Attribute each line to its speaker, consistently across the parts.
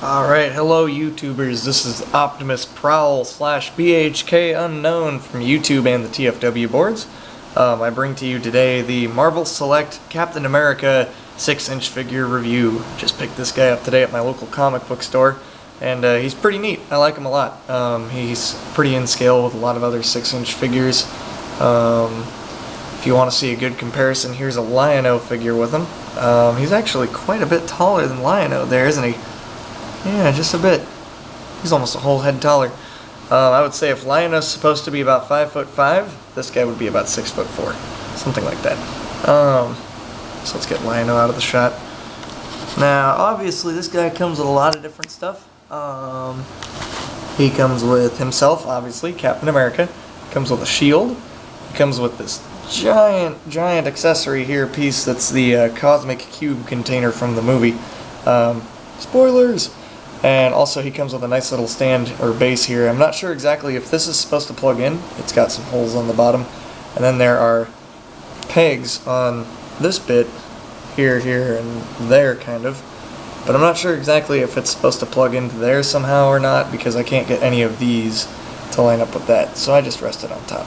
Speaker 1: Alright, hello YouTubers, this is Optimus Prowl slash BHK Unknown from YouTube and the TFW boards. I bring to you today the Marvel Select Captain America 6-inch figure review. Just picked this guy up today at my local comic book store, and he's pretty neat. I like him a lot. He's pretty in scale with a lot of other 6-inch figures. If you want to see a good comparison, here's a Lion-O figure with him. He's actually quite a bit taller than Lion-O there, isn't he? Yeah, just a bit. He's almost a whole head taller. I would say if Lion-O's supposed to be about 5'5", this guy would be about 6'4", something like that. So let's get Lion-O out of the shot. Now, obviously, this guy comes with a lot of different stuff. He comes with himself, obviously, Captain America. He comes with a shield. He comes with this giant accessory here piece that's the cosmic cube container from the movie. Spoilers! And also he comes with a nice little stand or base here. I'm not sure exactly if this is supposed to plug in. It's got some holes on the bottom. And then there are pegs on this bit, here, and there kind of. But I'm not sure exactly if it's supposed to plug into there somehow or not, because I can't get any of these to line up with that. So I just rest it on top.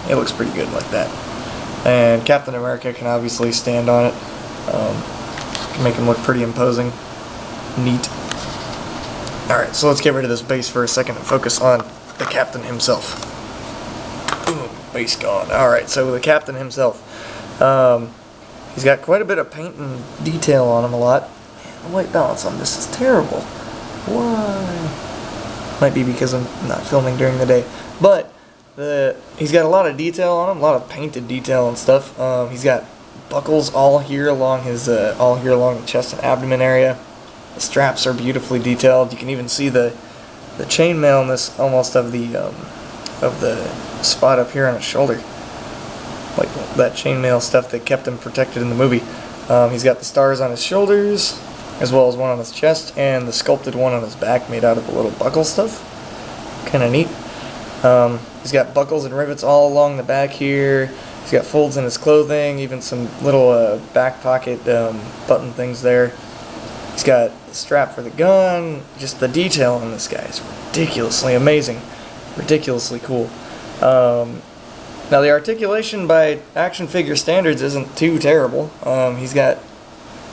Speaker 1: It looks pretty good like that. And Captain America can obviously stand on it. Can make him look pretty imposing. Neat. Alright, so let's get rid of this base for a second and focus on the Captain himself. Boom, base gone. Alright, so the Captain himself. He's got quite a bit of paint and detail on him a lot. The white balance on this is terrible. Why? Might be because I'm not filming during the day. But he's got a lot of detail on him, a lot of painted detail and stuff. He's got buckles all here along the chest and abdomen area. The straps are beautifully detailed. You can even see the chainmail in this almost of the spot up here on his shoulder, like that chainmail stuff that kept him protected in the movie. He's got the stars on his shoulders, as well as one on his chest, and the sculpted one on his back made out of the little buckle stuff. Kind of neat. He's got buckles and rivets all along the back here. He's got folds in his clothing, even some little back pocket button things there. He's got the strap for the gun. Just the detail on this guy is ridiculously amazing. Ridiculously cool. Now the articulation by action figure standards isn't too terrible. He's got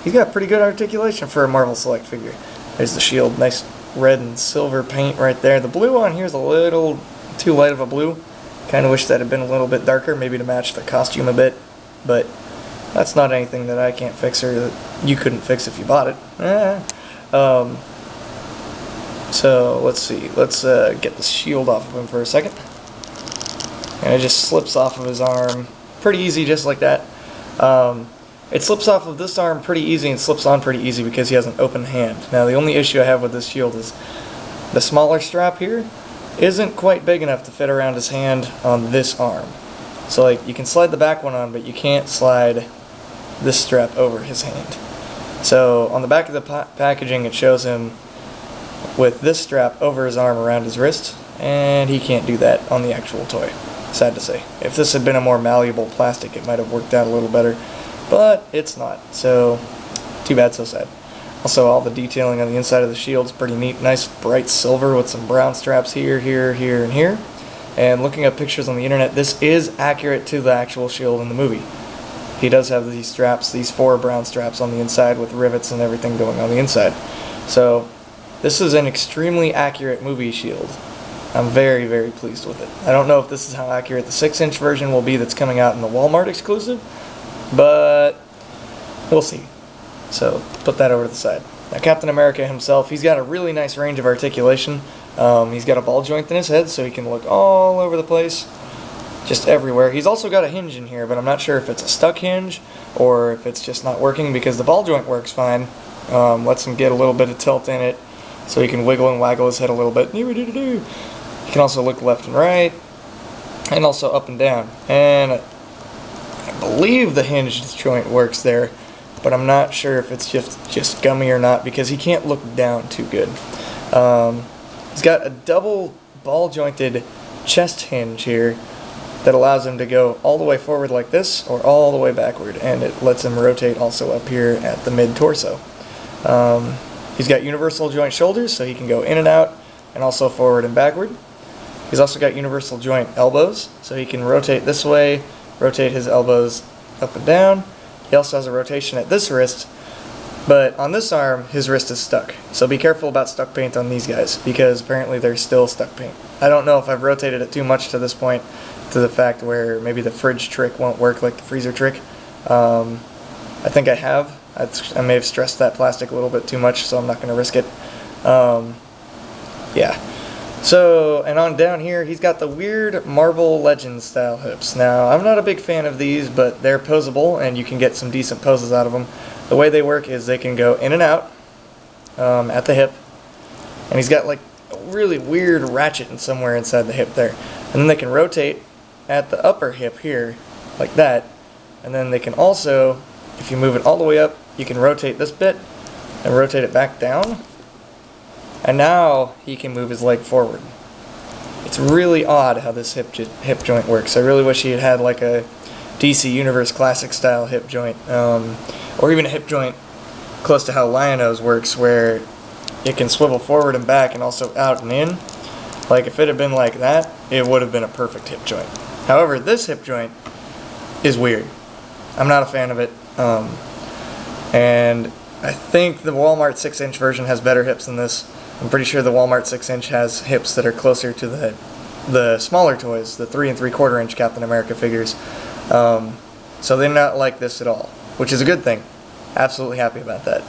Speaker 1: pretty good articulation for a Marvel Select figure. There's the shield, nice red and silver paint right there. The blue on here is a little too light of a blue. Kind of wish that had been a little bit darker, maybe to match the costume a bit, but that's not anything that I can't fix or that you couldn't fix if you bought it. So let's see. Let's get the shield off of him for a second. And it just slips off of his arm pretty easy, just like that. It slips off of this arm pretty easy and slips on pretty easy because he has an open hand. Now the only issue I have with this shield is the smaller strap here isn't quite big enough to fit around his hand on this arm. So like you can slide the back one on, but you can't slide this strap over his hand. So on the back of the packaging it shows him with this strap over his arm around his wrist, and he can't do that on the actual toy. Sad to say. If this had been a more malleable plastic it might have worked out a little better, but it's not. So too bad, so sad. Also, all the detailing on the inside of the shield is pretty neat. Nice bright silver with some brown straps here, and here. And looking at pictures on the internet, this is accurate to the actual shield in the movie. He does have these straps, these 4 brown straps on the inside with rivets and everything going on the inside. So this is an extremely accurate movie shield. I'm very, very pleased with it. I don't know if this is how accurate the 6-inch version will be that's coming out in the Walmart exclusive, but we'll see. So put that over to the side. Now Captain America himself, he's got a really nice range of articulation. He's got a ball joint in his head so he can look all over the place. Just everywhere. He's also got a hinge in here, but I'm not sure if it's a stuck hinge or if it's just not working, because the ball joint works fine. Lets him get a little bit of tilt in it so he can wiggle and waggle his head a little bit. He can also look left and right and also up and down. And I believe the hinged joint works there, but I'm not sure if it's just gummy or not, because he can't look down too good. He's got a double ball jointed chest hinge here that allows him to go all the way forward like this or all the way backward, and it lets him rotate also up here at the mid-torso. He's got universal joint shoulders, so he can go in and out, and also forward and backward. He's also got universal joint elbows, so he can rotate this way, rotate his elbows up and down. He also has a rotation at this wrist, but on this arm, his wrist is stuck. So be careful about stuck paint on these guys, because apparently they're still stuck paint. I don't know if I've rotated it too much to this point, to the fact where maybe the fridge trick won't work like the freezer trick. I think I have. I may have stressed that plastic a little bit too much, so I'm not going to risk it. Yeah. So, and on down here, he's got the weird Marvel Legends style hips. Now, I'm not a big fan of these, but they're posable, and you can get some decent poses out of them. The way they work is they can go in and out at the hip, and he's got like a really weird ratchet somewhere inside the hip there. And then they can rotate at the upper hip here, like that. And then they can also, if you move it all the way up, you can rotate this bit and rotate it back down. And now he can move his leg forward. It's really odd how this hip joint works. I really wish he had had like a DC Universe Classic style hip joint, or even a hip joint close to how Lion-O's works, where it can swivel forward and back and also out and in. Like if it had been like that, it would have been a perfect hip joint. However, this hip joint is weird. I'm not a fan of it, and I think the Walmart 6-inch version has better hips than this. I'm pretty sure the Walmart 6-inch has hips that are closer to the smaller toys, the 3 3/4 inch Captain America figures. So they're not like this at all, which is a good thing. Absolutely happy about that.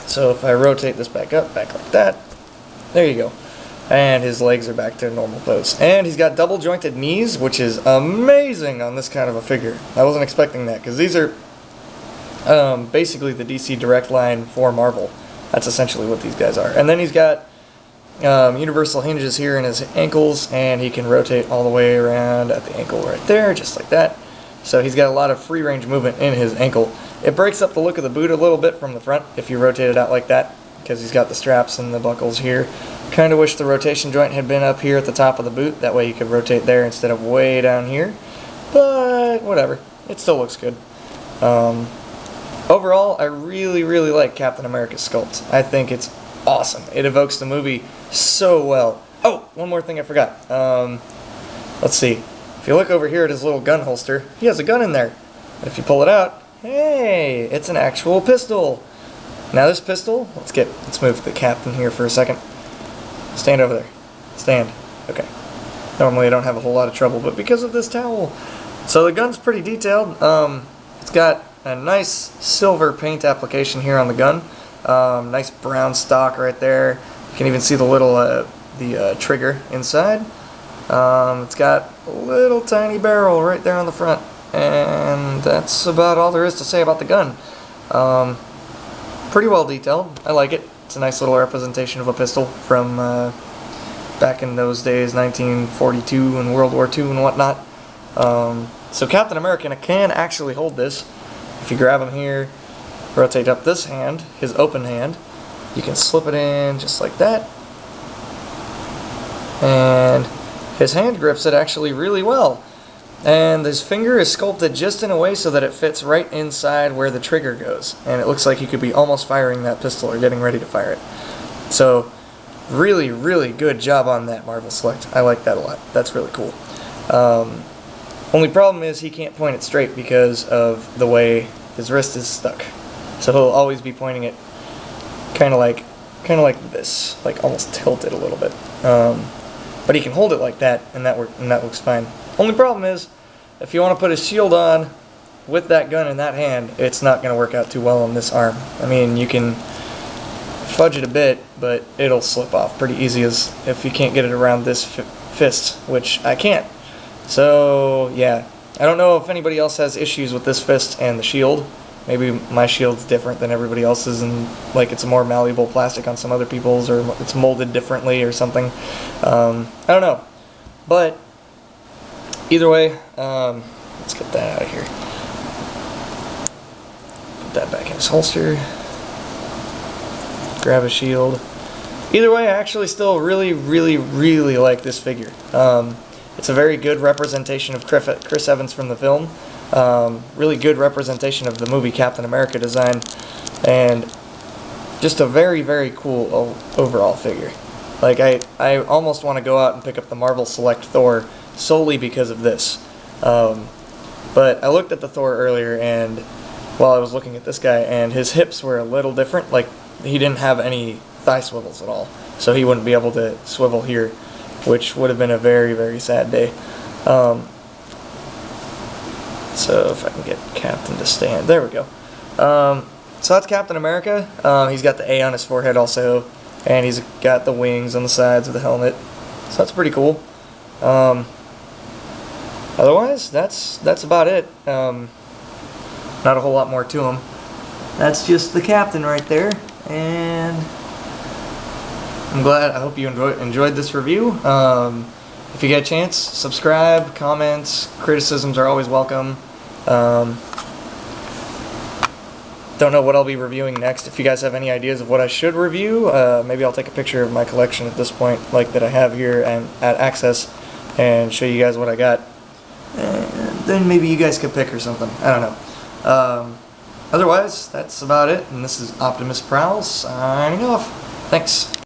Speaker 1: So if I rotate this back up, back like that, there you go. And his legs are back to normal pose. And he's got double jointed knees, which is amazing on this kind of a figure. I wasn't expecting that, because these are basically the DC Direct line for Marvel. That's essentially what these guys are. And then he's got universal hinges here in his ankles, and he can rotate all the way around at the ankle right there, just like that. So he's got a lot of free range movement in his ankle. It breaks up the look of the boot a little bit from the front if you rotate it out like that, because he's got the straps and the buckles here. Kind of wish the rotation joint had been up here at the top of the boot. That way you could rotate there instead of way down here. But whatever. It still looks good. Overall, I really, really like Captain America's sculpt. I think it's awesome. It evokes the movie so well. Oh, one more thing I forgot. Let's see. If you look over here at his little gun holster, he has a gun in there. And if you pull it out, hey, it's an actual pistol. Now this pistol, let's move the captain here for a second. Stand over there. Stand. Okay. Normally I don't have a whole lot of trouble, but because of this towel. So the gun's pretty detailed. It's got a nice silver paint application here on the gun. Nice brown stock right there. You can even see the little trigger inside. It's got a little tiny barrel right there on the front, and that's about all there is to say about the gun. Pretty well detailed. I like it. It's a nice little representation of a pistol from back in those days, 1942 and World War II and whatnot. So Captain America can actually hold this. If you grab him here, rotate up this hand, his open hand, you can slip it in just like that. And his hand grips it actually really well. And his finger is sculpted just in a way so that it fits right inside where the trigger goes. And it looks like he could be almost firing that pistol or getting ready to fire it. So, really, really good job on that, Marvel Select. I like that a lot. That's really cool. Only problem is he can't point it straight because of the way his wrist is stuck. So he'll always be pointing it kind of like this, like almost tilted a little bit. But he can hold it like that, and that looks fine. Only problem is, if you want to put his shield on with that gun in that hand, it's not going to work out too well on this arm. I mean, you can fudge it a bit, but it'll slip off pretty easy as if you can't get it around this fist, which I can't. So, yeah. I don't know if anybody else has issues with this fist and the shield. Maybe my shield's different than everybody else's, and like it's a more malleable plastic on some other people's, or it's molded differently or something. I don't know. But either way, let's get that out of here. Put that back in his holster. Grab a shield. Either way, I actually still really, really, really like this figure. It's a very good representation of Chris Evans from the film. Really good representation of the movie Captain America design. and just a very, very cool overall figure. Like, I almost want to go out and pick up the Marvel Select Thor solely because of this. But I looked at the Thor earlier, and while I was looking at this guy, and his hips were a little different. Like, he didn't have any thigh swivels at all, so he wouldn't be able to swivel here, which would have been a very, very sad day. So if I can get Captain to stand, there we go. So that's Captain America. He's got the A on his forehead also, and he's got the wings on the sides of the helmet. So that's pretty cool. Otherwise, that's about it. Not a whole lot more to him. That's just the Captain right there, and I hope you enjoyed this review. If you get a chance, subscribe, comments, criticisms are always welcome. Don't know what I'll be reviewing next. If you guys have any ideas of what I should review, maybe I'll take a picture of my collection at this point, like that I have here and at Access, and show you guys what I got. And then maybe you guys could pick or something. I don't know. Otherwise, that's about it. And this is Optimus Prowl signing off. Thanks.